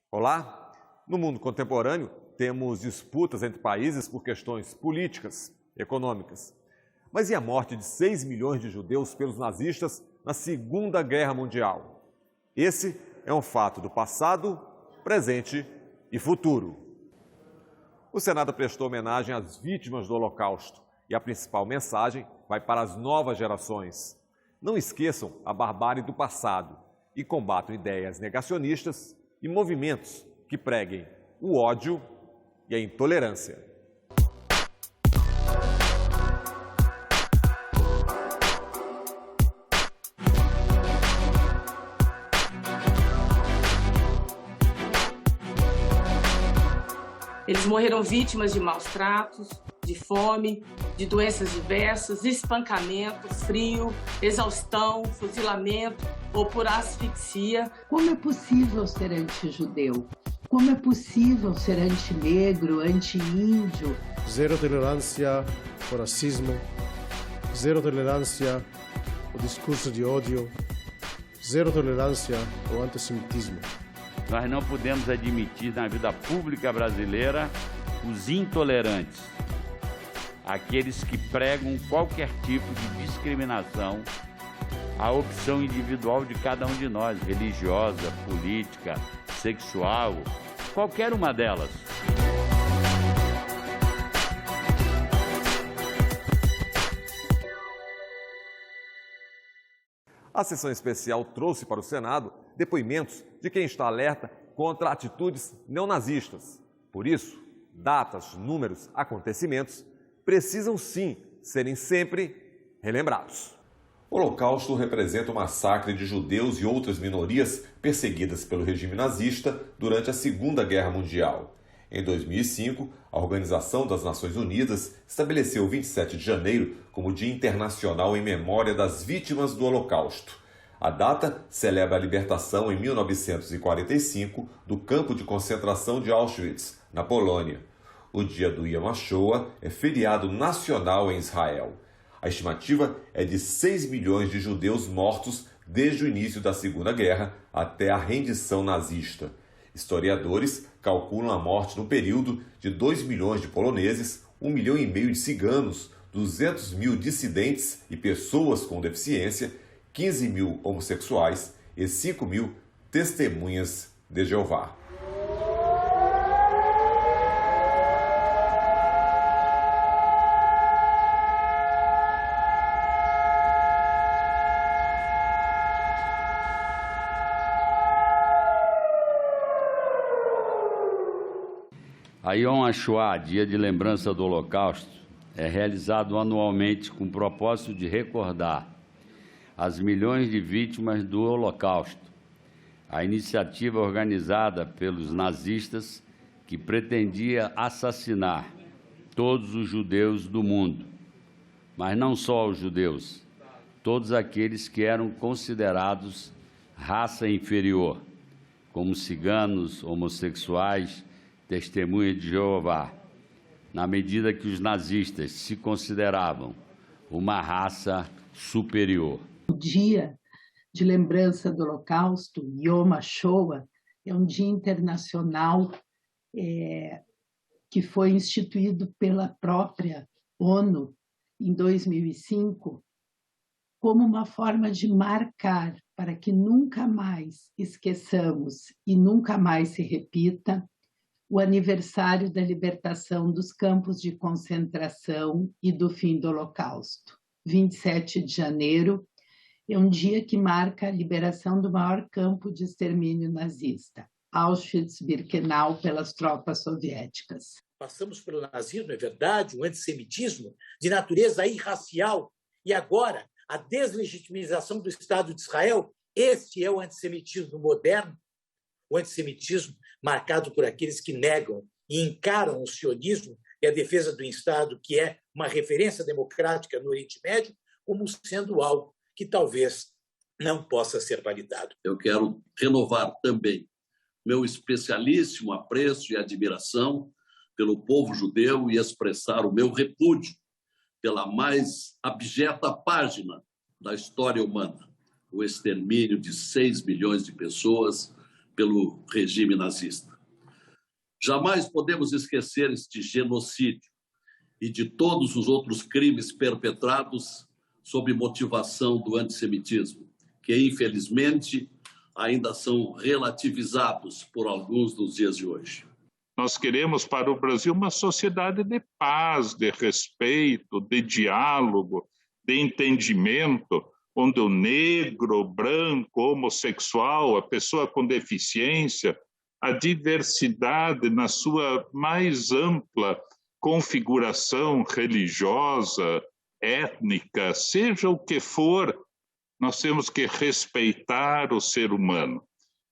Olá! No mundo contemporâneo, temos disputas entre países por questões políticas, econômicas. Mas e a morte de 6 milhões de judeus pelos nazistas na Segunda Guerra Mundial? Esse é um fato do passado, presente e futuro. O Senado prestou homenagem às vítimas do Holocausto e a principal mensagem vai para as novas gerações. Não esqueçam a barbárie do passado e combatam ideias negacionistas e movimentos que preguem o ódio e a intolerância. Eles morreram vítimas de maus tratos, de fome, de doenças diversas, espancamento, frio, exaustão, fuzilamento ou por asfixia. Como é possível ser anti-judeu? Como é possível ser anti-negro, anti-índio? Zero tolerância ao racismo, zero tolerância ao discurso de ódio, zero tolerância ao antissemitismo. Nós não podemos admitir na vida pública brasileira os intolerantes, aqueles que pregam qualquer tipo de discriminação à opção individual de cada um de nós, religiosa, política, sexual, qualquer uma delas. A sessão especial trouxe para o Senado depoimentos de quem está alerta contra atitudes neonazistas. Por isso, datas, números, acontecimentos precisam sim serem sempre relembrados. O Holocausto representa o massacre de judeus e outras minorias perseguidas pelo regime nazista durante a Segunda Guerra Mundial. Em 2005, a Organização das Nações Unidas estabeleceu o 27 de janeiro como Dia Internacional em memória das vítimas do Holocausto. A data celebra a libertação em 1945 do campo de concentração de Auschwitz, na Polônia. O dia do Yom HaShoah é feriado nacional em Israel. A estimativa é de 6 milhões de judeus mortos desde o início da Segunda Guerra até a rendição nazista. Historiadores calculam a morte no período de 2 milhões de poloneses, 1,5 milhão de ciganos, 200 mil dissidentes e pessoas com deficiência, 15 mil homossexuais e 5 mil testemunhas de Jeová. A Yom HaShoah, Dia de Lembrança do Holocausto, é realizado anualmente com o propósito de recordar as milhões de vítimas do Holocausto. A iniciativa organizada pelos nazistas que pretendia assassinar todos os judeus do mundo, mas não só os judeus, todos aqueles que eram considerados raça inferior, como ciganos, homossexuais, testemunhas de Jeová, na medida que os nazistas se consideravam uma raça superior. O Dia de Lembrança do Holocausto, Yom HaShoah, é um dia internacional que foi instituído pela própria ONU em 2005 como uma forma de marcar para que nunca mais esqueçamos e nunca mais se repita o aniversário da libertação dos campos de concentração e do fim do Holocausto. 27 de janeiro é um dia que marca a liberação do maior campo de extermínio nazista, Auschwitz-Birkenau, pelas tropas soviéticas. Passamos pelo nazismo, é verdade, um antissemitismo de natureza irracial, e agora a deslegitimização do Estado de Israel. Este é o antissemitismo moderno, o antissemitismo marcado por aqueles que negam e encaram o sionismo e a defesa do Estado, que é uma referência democrática no Oriente Médio, como sendo algo que talvez não possa ser validado. Eu quero renovar também meu especialíssimo apreço e admiração pelo povo judeu e expressar o meu repúdio pela mais abjeta página da história humana, o extermínio de 6 milhões de pessoas pelo regime nazista. Jamais podemos esquecer este genocídio e de todos os outros crimes perpetrados sob motivação do antissemitismo, que, infelizmente, ainda são relativizados por alguns nos dias de hoje. Nós queremos para o Brasil uma sociedade de paz, de respeito, de diálogo, de entendimento, onde o negro, o branco, o homossexual, a pessoa com deficiência, a diversidade na sua mais ampla configuração religiosa, étnica, seja o que for, nós temos que respeitar o ser humano.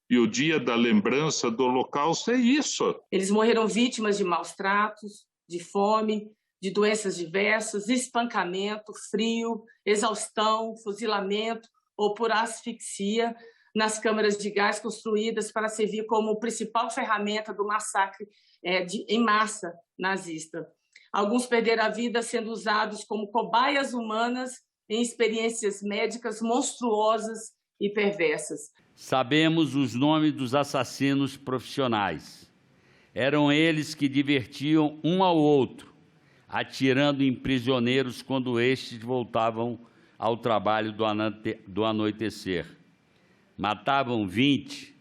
E o Dia da Lembrança do Holocausto é isso. Eles morreram vítimas de maus tratos, de fome, de doenças diversas, espancamento, frio, exaustão, fuzilamento ou por asfixia nas câmaras de gás construídas para servir como principal ferramenta do massacre em massa nazista. Alguns perderam a vida sendo usados como cobaias humanas em experiências médicas monstruosas e perversas. Sabemos os nomes dos assassinos profissionais. Eram eles que divertiam um ao outro, atirando em prisioneiros quando estes voltavam ao trabalho do anoitecer. Matavam 20,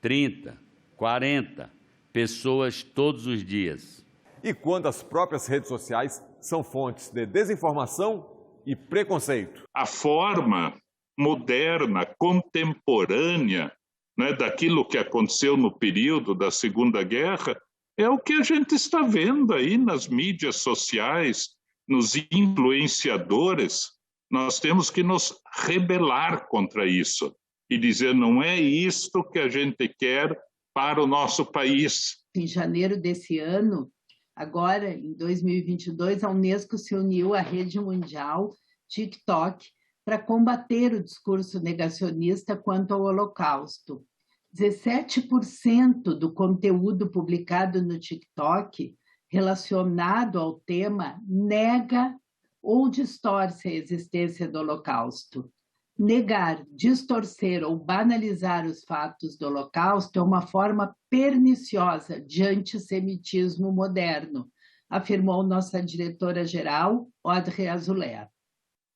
30, 40 pessoas todos os dias. E quando as próprias redes sociais são fontes de desinformação e preconceito. A forma moderna, contemporânea, né, daquilo que aconteceu no período da Segunda Guerra, é o que a gente está vendo aí nas mídias sociais, nos influenciadores. Nós temos que nos rebelar contra isso e dizer, não é isto que a gente quer para o nosso país. Em janeiro desse ano, agora, em 2022, a Unesco se uniu à rede mundial TikTok para combater o discurso negacionista quanto ao Holocausto. 17% do conteúdo publicado no TikTok relacionado ao tema nega ou distorce a existência do Holocausto. Negar, distorcer ou banalizar os fatos do Holocausto é uma forma perniciosa de antissemitismo moderno, afirmou nossa diretora-geral, Audrey Azoulay.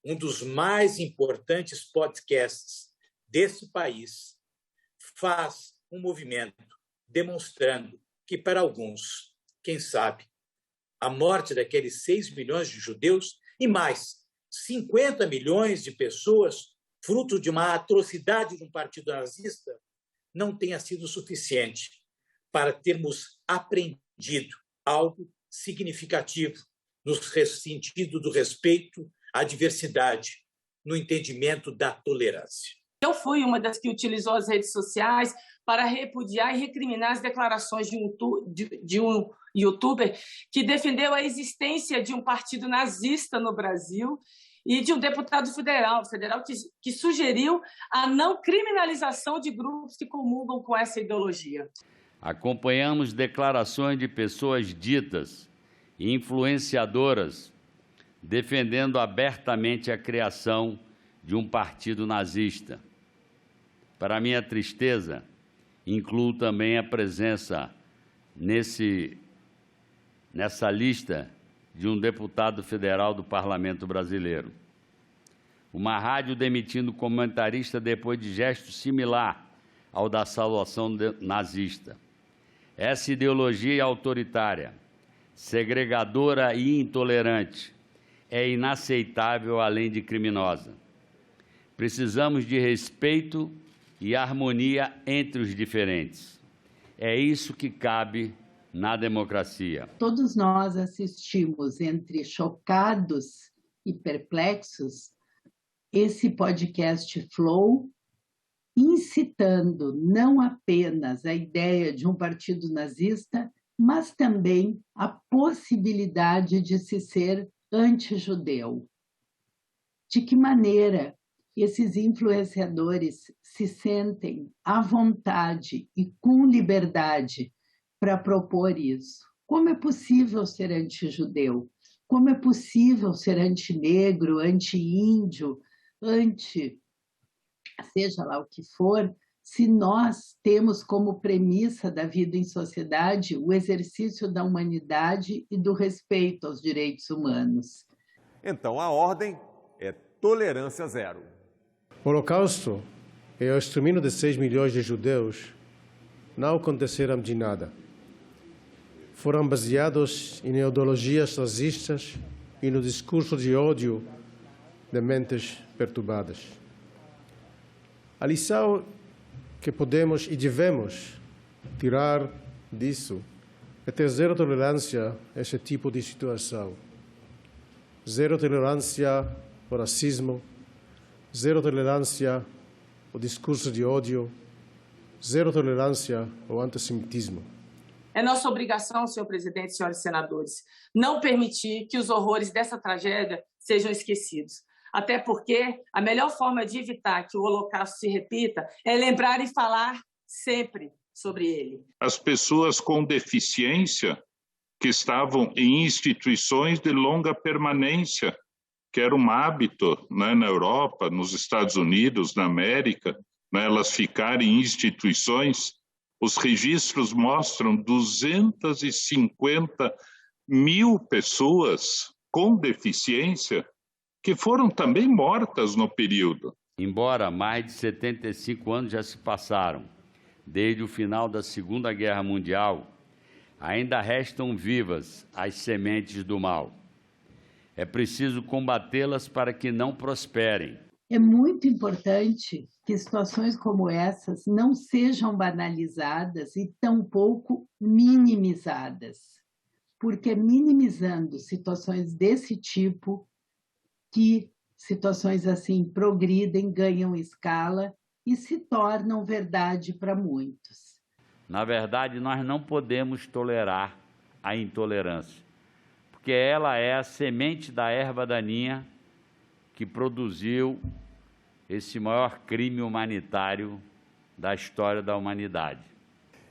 Um dos mais importantes podcasts desse país faz um movimento demonstrando que, para alguns, quem sabe, a morte daqueles 6 milhões de judeus e mais 50 milhões de pessoas, fruto de uma atrocidade de um partido nazista, não tenha sido suficiente para termos aprendido algo significativo no sentido do respeito à diversidade, no entendimento da tolerância. Eu fui uma das que utilizou as redes sociais para repudiar e recriminar as declarações de um youtuber que defendeu a existência de um partido nazista no Brasil e de um deputado federal que sugeriu a não criminalização de grupos que comungam com essa ideologia. Acompanhamos declarações de pessoas ditas e influenciadoras defendendo abertamente a criação de um partido nazista. Para minha tristeza, incluo também a presença nessa lista de um deputado federal do Parlamento Brasileiro. Uma rádio demitindo comentarista depois de gesto similar ao da saudação nazista. Essa ideologia autoritária, segregadora e intolerante é inaceitável, além de criminosa. Precisamos de respeito e harmonia entre os diferentes. É isso que cabe na democracia. Todos nós assistimos, entre chocados e perplexos, esse podcast Flow, incitando não apenas a ideia de um partido nazista, mas também a possibilidade de se ser antijudeu. De que maneira esses influenciadores se sentem à vontade e com liberdade para propor isso? Como é possível ser antijudeu? Como é possível ser antinegro, anti-índio, seja lá o que for, se nós temos como premissa da vida em sociedade o exercício da humanidade e do respeito aos direitos humanos. Então, a ordem é tolerância zero. O Holocausto e o extermínio de 6 milhões de judeus não aconteceram de nada. Foram baseados em ideologias nazistas e no discurso de ódio de mentes perturbadas. A lição que podemos e devemos tirar disso é ter zero tolerância a esse tipo de situação. Zero tolerância ao racismo, zero tolerância ao discurso de ódio, zero tolerância ao antissemitismo. É nossa obrigação, senhor presidente e senhores senadores, não permitir que os horrores dessa tragédia sejam esquecidos. Até porque a melhor forma de evitar que o Holocausto se repita é lembrar e falar sempre sobre ele. As pessoas com deficiência que estavam em instituições de longa permanência, que era um hábito, né, na Europa, nos Estados Unidos, na América, né, elas ficarem em instituições. Os registros mostram 250 mil pessoas com deficiência que foram também mortas no período. Embora mais de 75 anos já se passaram, desde o final da Segunda Guerra Mundial, ainda restam vivas as sementes do mal. É preciso combatê-las para que não prosperem. É muito importante que situações como essas não sejam banalizadas e tampouco minimizadas, porque é minimizando situações desse tipo que situações assim progridem, ganham escala e se tornam verdade para muitos. Na verdade, nós não podemos tolerar a intolerância, porque ela é a semente da erva daninha que produziu esse maior crime humanitário da história da humanidade.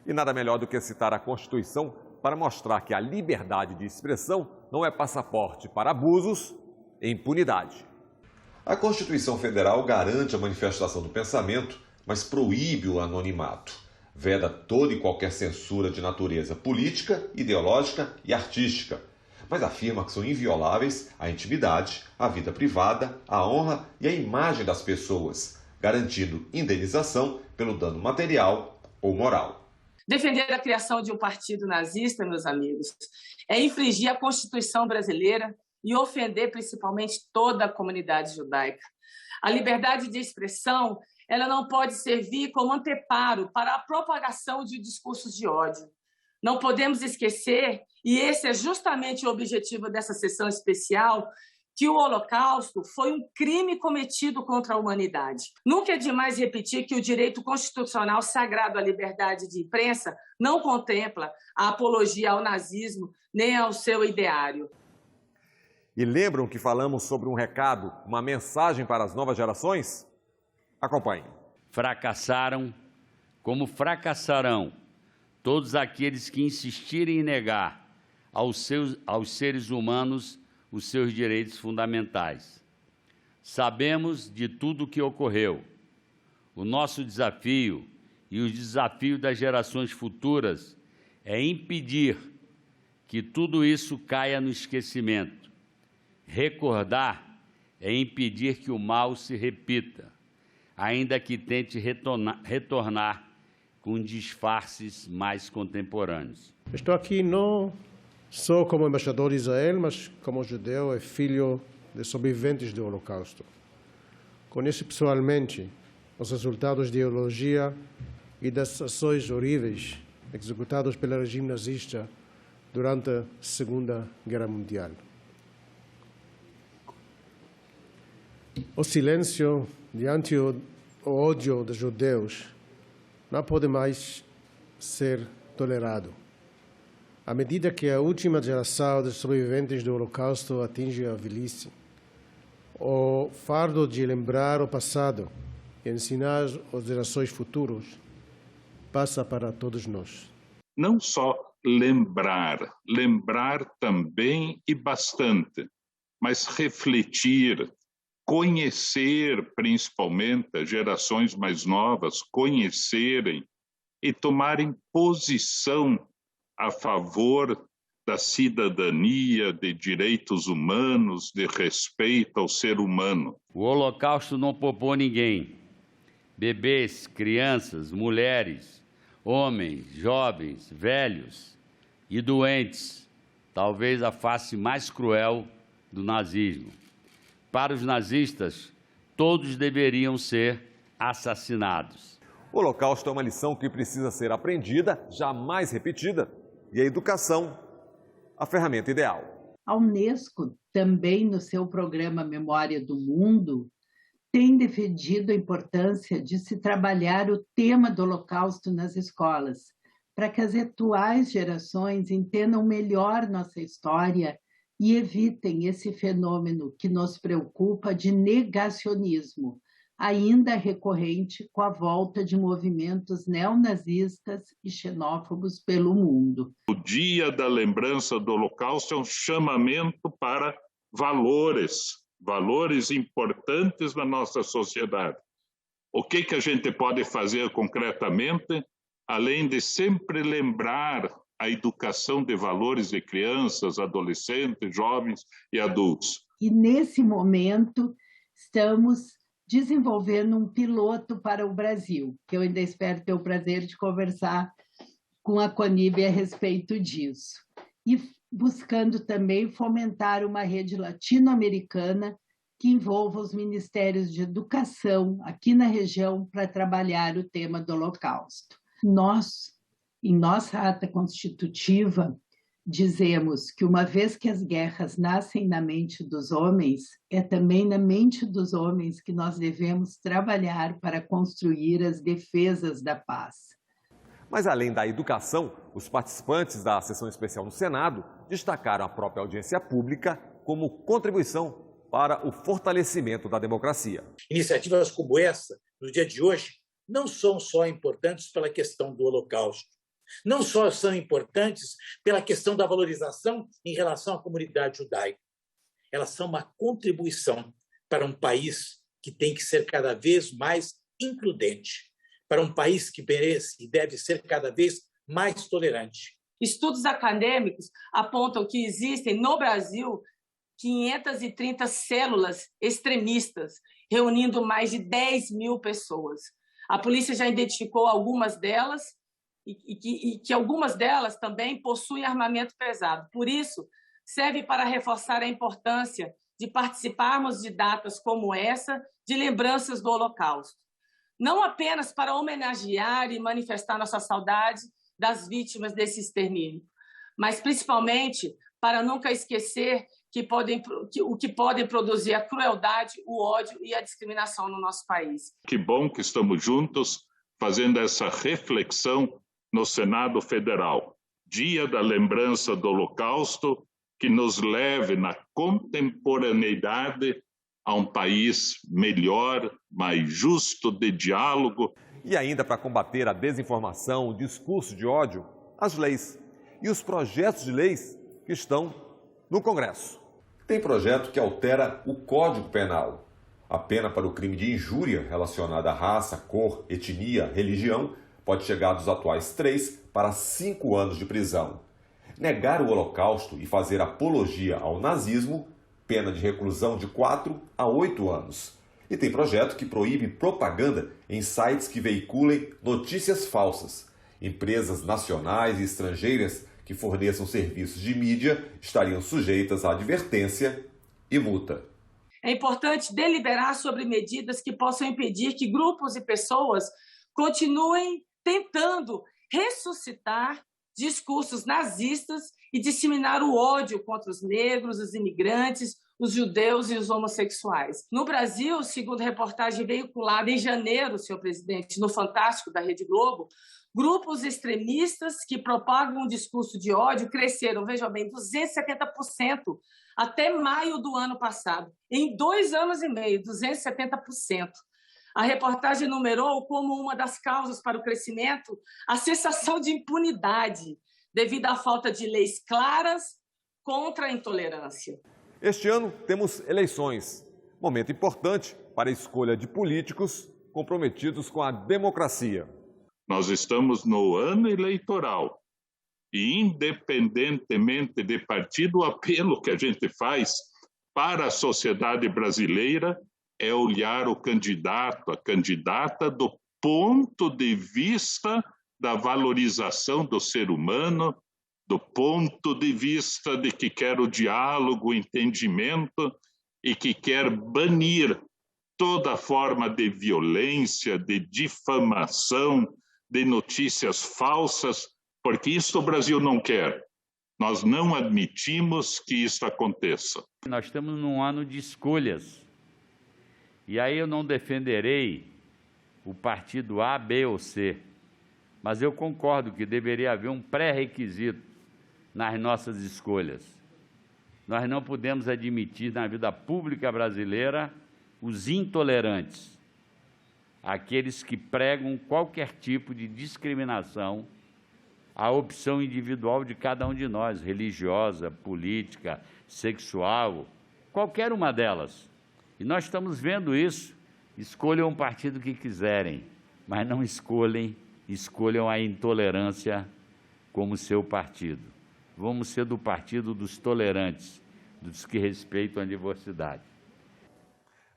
E nada melhor do que citar a Constituição para mostrar que a liberdade de expressão não é passaporte para abusos e impunidade. A Constituição Federal garante a manifestação do pensamento, mas proíbe o anonimato. Veda toda e qualquer censura de natureza política, ideológica e artística, mas afirma que são invioláveis a intimidade, a vida privada, a honra e a imagem das pessoas, garantindo indenização pelo dano material ou moral. Defender a criação de um partido nazista, meus amigos, é infringir a Constituição brasileira e ofender principalmente toda a comunidade judaica. A liberdade de expressão, ela não pode servir como anteparo para a propagação de discursos de ódio. Não podemos esquecer, e esse é justamente o objetivo dessa sessão especial, que o Holocausto foi um crime cometido contra a humanidade. Nunca é demais repetir que o direito constitucional sagrado à liberdade de imprensa não contempla a apologia ao nazismo nem ao seu ideário. E lembram que falamos sobre um recado, uma mensagem para as novas gerações? Acompanhe. Fracassaram, como fracassarão todos aqueles que insistirem em negar aos seres humanos os seus direitos fundamentais. Sabemos de tudo o que ocorreu. O nosso desafio e o desafio das gerações futuras é impedir que tudo isso caia no esquecimento. Recordar é impedir que o mal se repita, ainda que tente retornar com disfarces mais contemporâneos. Estou aqui não só como embaixador de Israel, mas como judeu e filho de sobreviventes do Holocausto. Conheço pessoalmente os resultados da ideologia e das ações horríveis executadas pelo regime nazista durante a Segunda Guerra Mundial. O silêncio diante do ódio dos judeus não pode mais ser tolerado. À medida que a última geração de sobreviventes do Holocausto atinge a velhice, o fardo de lembrar o passado e ensinar as gerações futuras passa para todos nós. Não só lembrar também e bastante, mas refletir, conhecer, principalmente as gerações mais novas, conhecerem e tomarem posição a favor da cidadania, de direitos humanos, de respeito ao ser humano. O Holocausto não poupou ninguém. Bebês, crianças, mulheres, homens, jovens, velhos e doentes, talvez a face mais cruel do nazismo. Para os nazistas, todos deveriam ser assassinados. O Holocausto é uma lição que precisa ser aprendida, jamais repetida, e a educação, a ferramenta ideal. A Unesco, também no seu programa Memória do Mundo, tem defendido a importância de se trabalhar o tema do Holocausto nas escolas, para que as atuais gerações entendam melhor nossa história e evitem esse fenômeno que nos preocupa de negacionismo, ainda recorrente com a volta de movimentos neonazistas e xenófobos pelo mundo. O Dia da Lembrança do Holocausto é um chamamento para valores importantes na nossa sociedade. O que a gente pode fazer concretamente, além de sempre lembrar a educação de valores de crianças, adolescentes, jovens e adultos? E nesse momento estamos desenvolvendo um piloto para o Brasil, que eu ainda espero ter o prazer de conversar com a CONIB a respeito disso. E buscando também fomentar uma rede latino-americana que envolva os ministérios de educação aqui na região para trabalhar o tema do Holocausto. Nós, em nossa ata constitutiva, dizemos que uma vez que as guerras nascem na mente dos homens, é também na mente dos homens que nós devemos trabalhar para construir as defesas da paz. Mas além da educação, os participantes da sessão especial no Senado destacaram a própria audiência pública como contribuição para o fortalecimento da democracia. Iniciativas como essa, no dia de hoje, não são só importantes pela questão do Holocausto, não só são importantes pela questão da valorização em relação à comunidade judaica. Elas são uma contribuição para um país que tem que ser cada vez mais includente, para um país que merece e deve ser cada vez mais tolerante. Estudos acadêmicos apontam que existem no Brasil 530 células extremistas, reunindo mais de 10 mil pessoas. A polícia já identificou algumas delas e que algumas delas também possuem armamento pesado. Por isso, serve para reforçar a importância de participarmos de datas como essa, de lembranças do Holocausto. Não apenas para homenagear e manifestar nossa saudade das vítimas desse extermínio, mas principalmente para nunca esquecer o que podem produzir a crueldade, o ódio e a discriminação no nosso país. Que bom que estamos juntos fazendo essa reflexão no Senado Federal. Dia da Lembrança do Holocausto, que nos leve na contemporaneidade a um país melhor, mais justo, de diálogo. E ainda para combater a desinformação, o discurso de ódio, as leis e os projetos de leis que estão no Congresso. Tem projeto que altera o Código Penal. A pena para o crime de injúria relacionada à raça, cor, etnia, religião pode chegar dos atuais 3 para 5 anos de prisão. Negar o Holocausto e fazer apologia ao nazismo, pena de reclusão de 4 a 8 anos. E tem projeto que proíbe propaganda em sites que veiculem notícias falsas. Empresas nacionais e estrangeiras que forneçam serviços de mídia estariam sujeitas a advertência e multa. É importante deliberar sobre medidas que possam impedir que grupos e pessoas continuem tentando ressuscitar discursos nazistas e disseminar o ódio contra os negros, os imigrantes, os judeus e os homossexuais. No Brasil, segundo reportagem veiculada em janeiro, senhor presidente, no Fantástico da Rede Globo, grupos extremistas que propagam um discurso de ódio cresceram, vejam bem, 270% até maio do ano passado. Em 2 anos e meio, 270%. A reportagem enumerou como uma das causas para o crescimento a sensação de impunidade, devido à falta de leis claras contra a intolerância. Este ano temos eleições, Momento importante para a escolha de políticos comprometidos com a democracia. Nós estamos no ano eleitoral e, independentemente de partido, o apelo que a gente faz para a sociedade brasileira é olhar o candidato, a candidata, do ponto de vista da valorização do ser humano, do ponto de vista de que quer o diálogo, o entendimento e que quer banir toda forma de violência, de difamação, de notícias falsas, porque isso o Brasil não quer. Nós não admitimos que isso aconteça. Nós estamos num ano de escolhas. E aí eu não defenderei o partido A, B ou C, mas eu concordo que deveria haver um pré-requisito nas nossas escolhas. Nós não podemos admitir na vida pública brasileira os intolerantes, aqueles que pregam qualquer tipo de discriminação à opção individual de cada um de nós, religiosa, política, sexual, qualquer uma delas. E nós estamos vendo isso. Escolham o partido que quiserem, mas não escolham a intolerância como seu partido. Vamos ser do partido dos tolerantes, dos que respeitam a diversidade.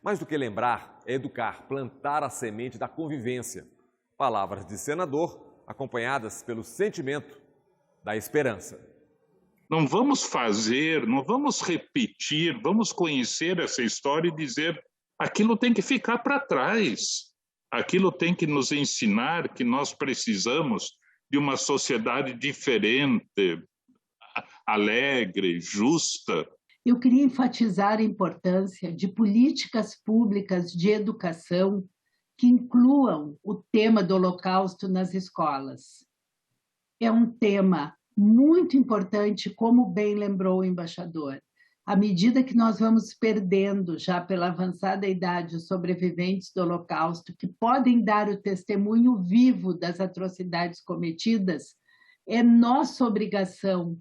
Mais do que lembrar, é educar, plantar a semente da convivência. Palavras de senador, acompanhadas pelo sentimento da esperança. Não vamos fazer, não vamos repetir, vamos conhecer essa história e dizer aquilo tem que ficar para trás. Aquilo tem que nos ensinar que nós precisamos de uma sociedade diferente, alegre, justa. Eu queria enfatizar a importância de políticas públicas de educação que incluam o tema do Holocausto nas escolas. É um tema muito importante, como bem lembrou o embaixador. À medida que nós vamos perdendo, já pela avançada idade, os sobreviventes do Holocausto, que podem dar o testemunho vivo das atrocidades cometidas, é nossa obrigação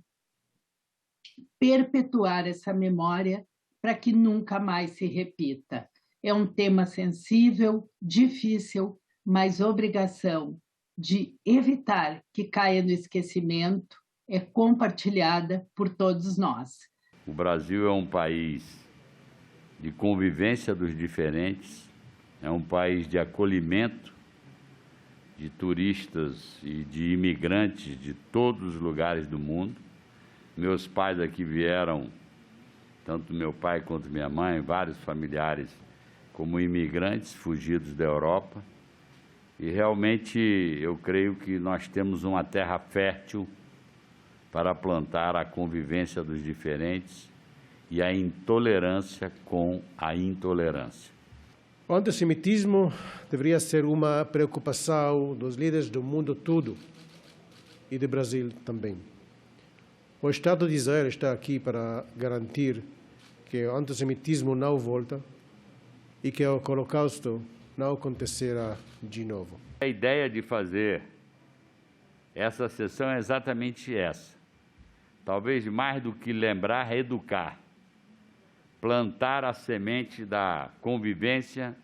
perpetuar essa memória para que nunca mais se repita. É um tema sensível, difícil, mas obrigação de evitar que caia no esquecimento é compartilhada por todos nós. O Brasil é um país de convivência dos diferentes, é um país de acolhimento de turistas e de imigrantes de todos os lugares do mundo. Meus pais aqui vieram, tanto meu pai quanto minha mãe, vários familiares, como imigrantes fugidos da Europa. E realmente eu creio que nós temos uma terra fértil para plantar a convivência dos diferentes e a intolerância com a intolerância. O antissemitismo deveria ser uma preocupação dos líderes do mundo todo e do Brasil também. O Estado de Israel está aqui para garantir que o antissemitismo não volta e que o Holocausto não acontecerá de novo. A ideia de fazer essa sessão é exatamente essa. Talvez mais do que lembrar, educar. Plantar a semente da convivência,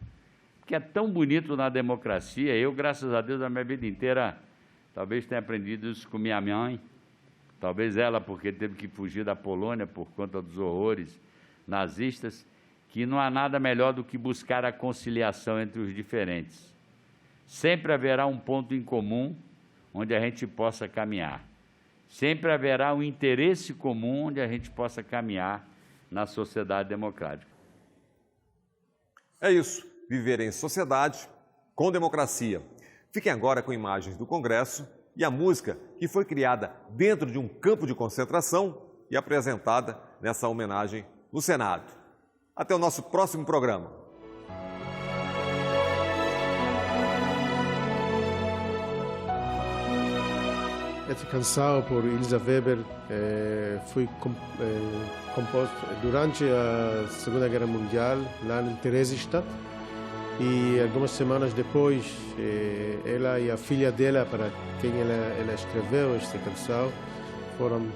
que é tão bonito na democracia. Eu, graças a Deus, a minha vida inteira, talvez tenha aprendido isso com minha mãe. Talvez ela, porque teve que fugir da Polônia por conta dos horrores nazistas, que não há nada melhor do que buscar a conciliação entre os diferentes. Sempre haverá um ponto em comum onde a gente possa caminhar. Sempre haverá um interesse comum onde a gente possa caminhar na sociedade democrática. É isso, viver em sociedade com democracia. Fiquem agora com imagens do Congresso e a música que foi criada dentro de um campo de concentração e apresentada nessa homenagem no Senado. Até o nosso próximo programa. Essa canção por Elisa Weber foi composta durante a Segunda Guerra Mundial, lá em Theresienstadt. E algumas semanas depois, ela e a filha dela, para quem ela escreveu esta canção, foram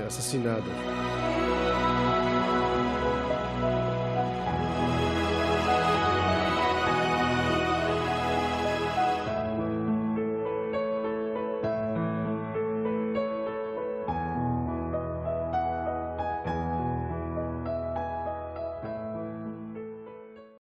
assassinadas.